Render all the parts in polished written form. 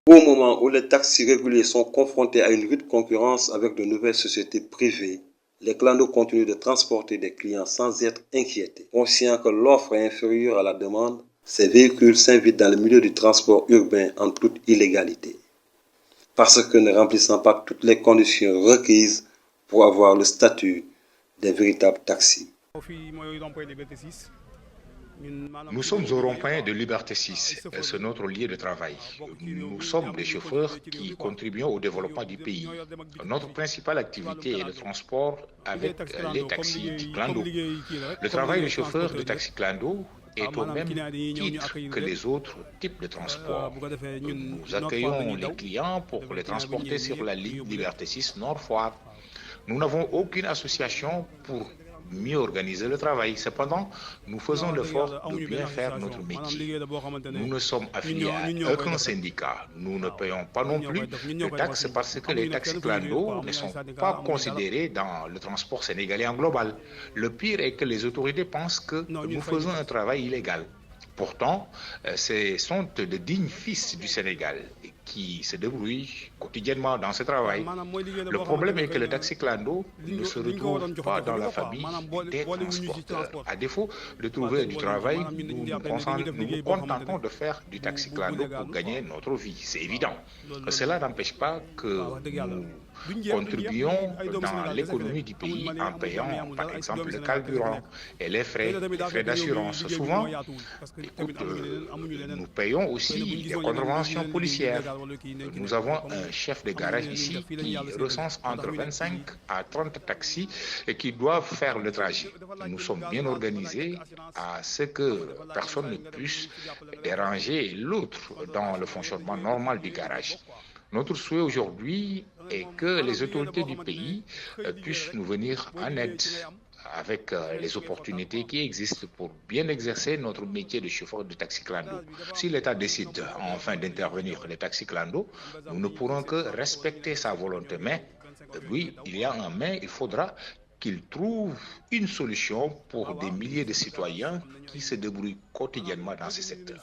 Au moment où les taxis réguliers sont confrontés à une rude concurrence avec de nouvelles sociétés privées, les clandos continuent de transporter des clients sans être inquiétés. Conscients que l'offre est inférieure à la demande, ces véhicules s'invitent dans le milieu du transport urbain en toute illégalité, parce que ne remplissant pas toutes les conditions requises pour avoir le statut des véritables taxis. Nous sommes au rond-point de Liberté 6, c'est notre lieu de travail. Nous sommes des chauffeurs qui contribuent au développement du pays. Notre principale activité est le transport avec les taxis dits clando. Le travail de chauffeur de taxi clando est au même titre que les autres types de transport. Nous accueillons les clients pour les transporter sur la ligne Liberté 6 Nord-Foire. Nous n'avons aucune association pour mieux organiser le travail. Cependant, nous faisons l'effort de bien faire notre métier. Nous ne sommes affiliés à aucun syndicat. Nous ne payons pas non plus de taxes parce que les taxis clando ne sont pas considérés dans le transport sénégalais en global. Le pire est que les autorités pensent que nous faisons un travail illégal. Pourtant, ce sont de dignes fils du Sénégal qui se débrouillent quotidiennement dans ce travail. Le problème est que le taxi clando ne se retrouve pas dans la famille des transporteurs. À défaut de trouver du travail, nous nous contentons de faire du taxi clando pour gagner notre vie. C'est évident. Cela n'empêche pas que nous contribuons dans l'économie du pays en payant, par exemple, le carburant et les frais d'assurance. Souvent, nous payons aussi des contraventions policières. Nous avons un chef de garage ici qui recense entre 25 à 30 taxis et qui doivent faire le trajet. Nous sommes bien organisés à ce que personne ne puisse déranger l'autre dans le fonctionnement normal du garage. Notre souhait aujourd'hui est que les autorités du pays puissent nous venir en aide avec les opportunités qui existent pour bien exercer notre métier de chauffeur de taxi clando. Si l'État décide enfin d'intervenir les taxis clando, nous ne pourrons que respecter sa volonté. Mais oui, il y a un mais, il faudra qu'il trouve une solution pour des milliers de citoyens qui se débrouillent quotidiennement dans ce secteur.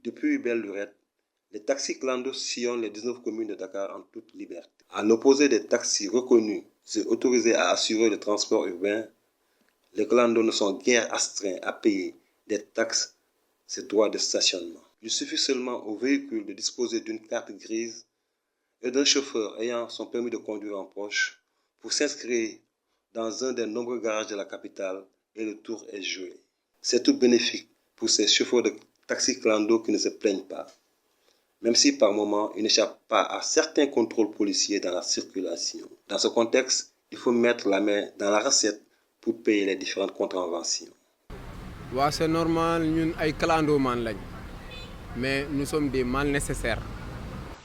Depuis belle lurette, les taxis clando sillonnent les 19 communes de Dakar en toute liberté. À l'opposé des taxis reconnus et autorisés à assurer le transport urbain, les clandos ne sont guère astreints à payer des taxes et droits de stationnement. Il suffit seulement au véhicule de disposer d'une carte grise et d'un chauffeur ayant son permis de conduire en poche pour s'inscrire dans un des nombreux garages de la capitale et le tour est joué. C'est tout bénéfique pour ces chauffeurs de taxi clando qui ne se plaignent pas, même si par moments ils n'échappent pas à certains contrôles policiers dans la circulation. Dans ce contexte, il faut mettre la main dans la recette pour payer les différentes contraventions. C'est normal, nous sommes clando man, mais nous sommes des mal nécessaires.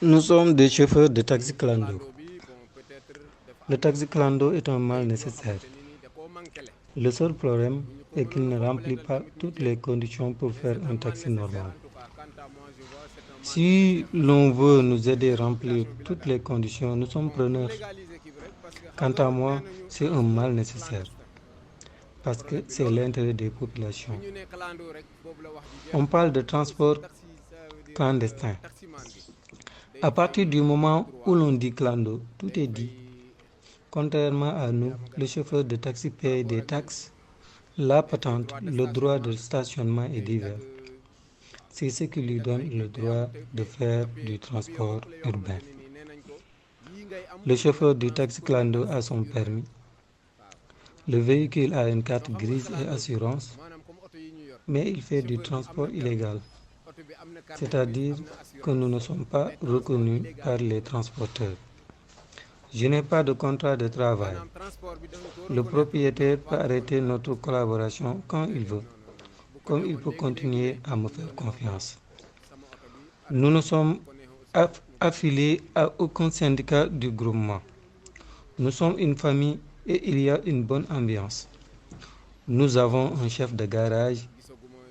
Nous sommes des chauffeurs de taxi clando. Le taxi clando est un mal nécessaire. Le seul problème est qu'il ne remplit pas toutes les conditions pour faire un taxi normal. Si l'on veut nous aider à remplir toutes les conditions, nous sommes preneurs. Quant à moi, c'est un mal nécessaire, parce que c'est l'intérêt des populations. On parle de transport clandestin. À partir du moment où l'on dit clando, tout est dit. Contrairement à nous, les chauffeurs de taxi payent des taxes, la patente, le droit de stationnement est divers. C'est ce qui lui donne le droit de faire du transport urbain. Le chauffeur du taxi clando a son permis. Le véhicule a une carte grise et assurance, mais il fait du transport illégal. C'est-à-dire que nous ne sommes pas reconnus par les transporteurs. Je n'ai pas de contrat de travail. Le propriétaire peut arrêter notre collaboration quand il veut, comme il peut continuer à me faire confiance. Nous ne sommes affiliés à aucun syndicat du groupement. Nous sommes une famille et il y a une bonne ambiance. Nous avons un chef de garage.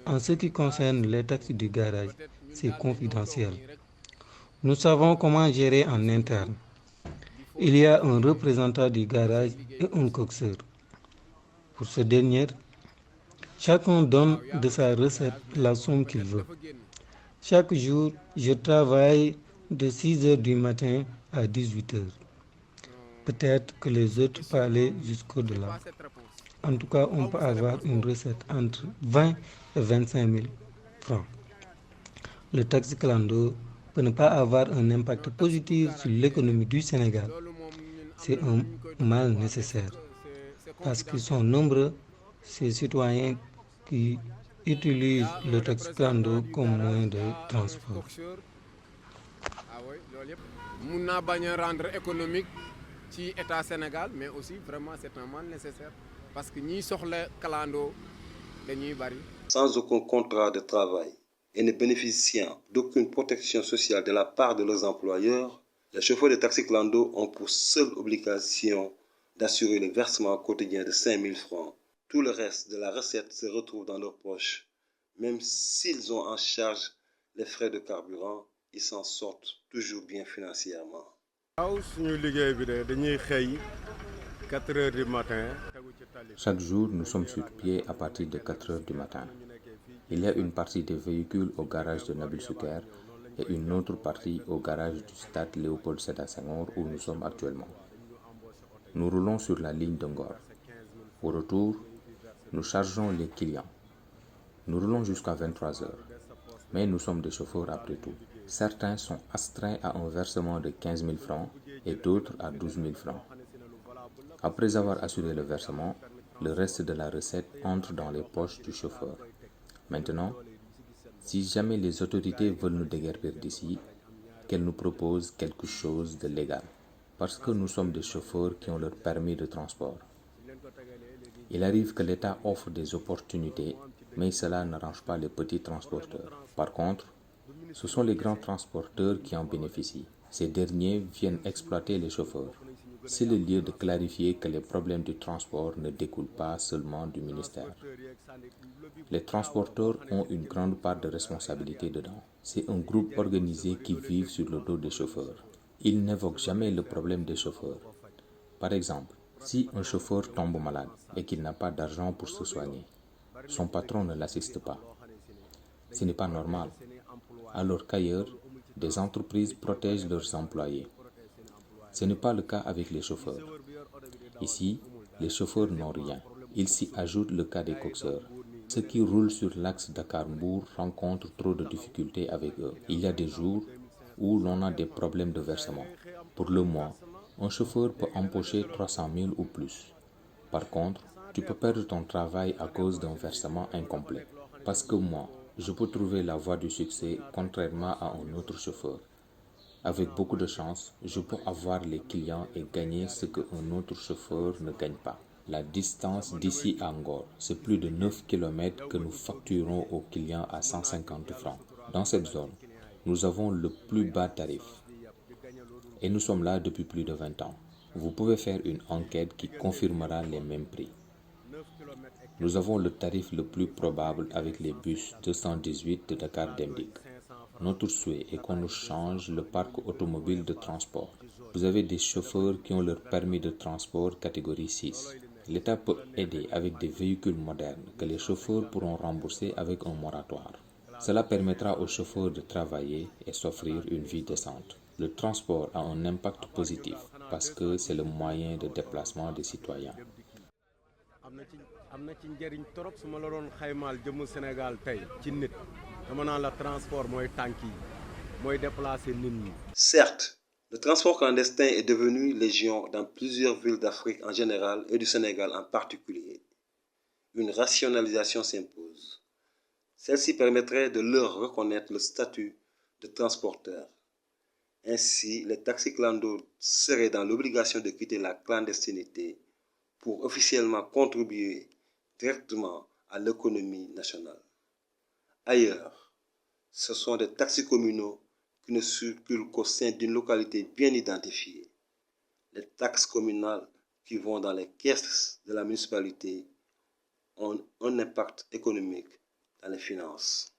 En ce qui concerne les taxis du garage, c'est confidentiel. Nous savons comment gérer en interne. Il y a un représentant du garage et un coxeur. Pour ce dernier, chacun donne de sa recette la somme qu'il veut. Chaque jour, je travaille de 6 heures du matin à 18 heures. Peut-être que les autres peuvent aller jusqu'au-delà. En tout cas, on peut avoir une recette entre 20 et 25 000 francs. Le taxi clando peut ne pas avoir un impact positif sur l'économie du Sénégal. C'est un mal nécessaire parce qu'ils sont nombreux ces citoyens qui utilisent le taxi clando comme moyen de transport. mun naa bañ a rendre économique ci état Sénégal mais aussi vraiment c'est un mal nécessaire parce que ñiy soxla clando dañuy bari. Sans aucun contrat de travail et ne bénéficiant d'aucune protection sociale de la part de leurs employeurs, les chauffeurs de taxi clando ont pour seule obligation d'assurer le versement quotidien de 5 000 francs. Tout le reste de la recette se retrouve dans leurs poches. Même s'ils ont en charge les frais de carburant, ils s'en sortent toujours bien financièrement. Chaque jour, nous sommes sur pied à partir de 4 heures du matin. Il y a une partie des véhicules au garage de Nabil Choucair et une autre partie au garage du stade Léopold Sédar Senghor où nous sommes actuellement. Nous roulons sur la ligne de Ngor. Au retour, nous chargeons les clients. Nous roulons jusqu'à 23 heures. Mais nous sommes des chauffeurs après tout. Certains sont astreints à un versement de 15 000 francs et d'autres à 12 000 francs. Après avoir assuré le versement, le reste de la recette entre dans les poches du chauffeur. Maintenant, si jamais les autorités veulent nous déguerpir d'ici, qu'elles nous proposent quelque chose de légal. Parce que nous sommes des chauffeurs qui ont leur permis de transport. Il arrive que l'État offre des opportunités, mais cela n'arrange pas les petits transporteurs. Par contre, ce sont les grands transporteurs qui en bénéficient. Ces derniers viennent exploiter les chauffeurs. C'est le lieu de clarifier que les problèmes du transport ne découlent pas seulement du ministère. Les transporteurs ont une grande part de responsabilité dedans. C'est un groupe organisé qui vit sur le dos des chauffeurs. Ils n'évoquent jamais le problème des chauffeurs. Par exemple, si un chauffeur tombe malade et qu'il n'a pas d'argent pour se soigner, son patron ne l'assiste pas. Ce n'est pas normal. Alors qu'ailleurs, des entreprises protègent leurs employés. Ce n'est pas le cas avec les chauffeurs. Ici, les chauffeurs n'ont rien. Il s'y ajoute le cas des coxeurs. Ceux qui roulent sur l'axe Dakar-Mbour rencontrent trop de difficultés avec eux. Il y a des jours où l'on a des problèmes de versement. Pour le mois, un chauffeur peut empocher 300 000 ou plus. Par contre, tu peux perdre ton travail à cause d'un versement incomplet. Parce que moi, je peux trouver la voie du succès contrairement à un autre chauffeur. Avec beaucoup de chance, je peux avoir les clients et gagner ce qu'un autre chauffeur ne gagne pas. La distance d'ici à Ngor, c'est plus de 9 km que nous facturons aux clients à 150 francs. Dans cette zone, nous avons le plus bas tarif. Et nous sommes là depuis plus de 20 ans. Vous pouvez faire une enquête qui confirmera les mêmes prix. Nous avons le tarif le plus probable avec les bus 218 de Dakar Demdik. Notre souhait est qu'on nous change le parc automobile de transport. Vous avez des chauffeurs qui ont leur permis de transport catégorie 6. L'État peut aider avec des véhicules modernes que les chauffeurs pourront rembourser avec un moratoire. Cela permettra aux chauffeurs de travailler et s'offrir une vie décente. Le transport a un impact positif parce que c'est le moyen de déplacement des citoyens. Certes, le transport clandestin est devenu légion dans plusieurs villes d'Afrique en général et du Sénégal en particulier. Une rationalisation s'impose. Celle-ci permettrait de leur reconnaître le statut de transporteur. Ainsi, les taxis clando seraient dans l'obligation de quitter la clandestinité pour officiellement contribuer directement à l'économie nationale. Ailleurs, ce sont des taxis communaux qui ne circulent qu'au sein d'une localité bien identifiée. Les taxes communales qui vont dans les caisses de la municipalité ont un impact économique dans les finances.